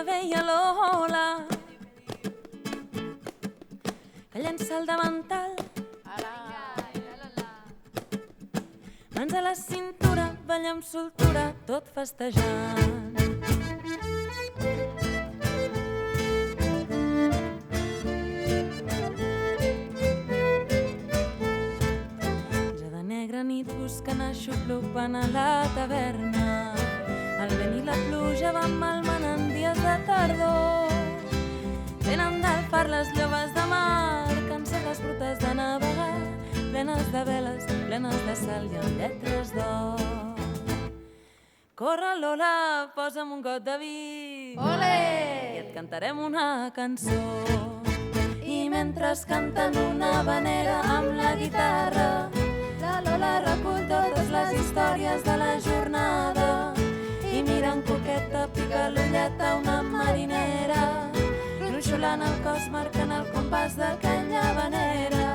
veia Lola que llença el davantal, mans a la cintura, balla amb soltura, tot festejant. Ja de negra nit buscant aixoplucant a la taverna, el vent i la pluja van malmenant dies de tardor. Venen del far les lloves de mar, cansen les brutes de navegar, plenes de veles, plenes de sal i amb lletres d'or. Corre, Lola, posa'm un got de vi. Olé! I et cantarem una cançó. I mentre canten una habanera amb la guitarra, la Lola recull totes les històries de la jornada. I mirant coqueta, pica l'ulleta una marinera, gronxolant el cos, marcant el compàs d'aquella habanera.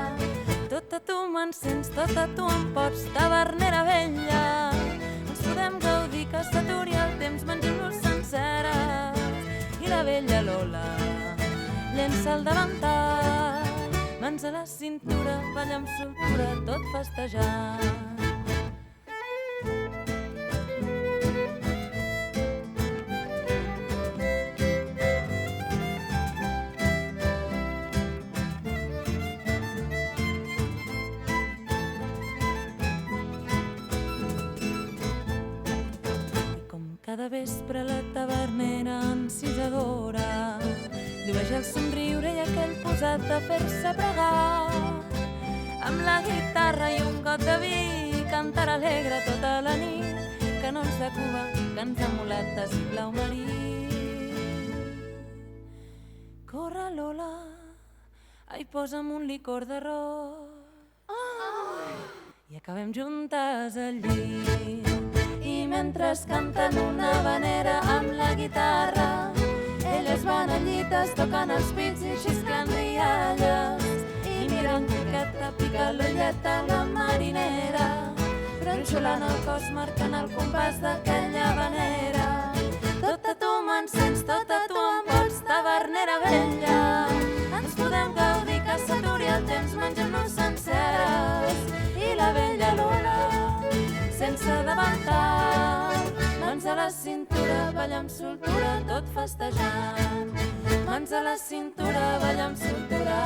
Tota tu m'encens, tota tu em pots, tavernera vella. Ens podem gaudir que s'aturi el temps, mengem-nos senceres. I la vella Lola llença el davantal, mans a la cintura, balla amb soltura, tot festejant. Cada vespre la tavernera encisadora llueix el somriure i aquell posat de fer-se pregar. Amb la guitarra i un got de vi cantarà alegre tota la nit, canons de Cuba, cants de mulates i blau marí. Corre, Lola, ai, posa'm un licor d'arròs i acabem juntes al llit. I mentre canten una habanera amb la guitarra, elles van al llit, es toquen els pits i xisclant rialles. I mirant coqueta, pica l'ulleta una marinera, gronxolant el cos, marcant el compàs d'aquella habanera. Tota tu m'encens, tota tu em pots, tavernera vella. Ens podem gaudir que s'aturi el temps, mengem-nos senceres. I la vella Lola sense davantal, mans a la cintura, balla amb soltura, tot festejant. Mans a la cintura, balla amb soltura.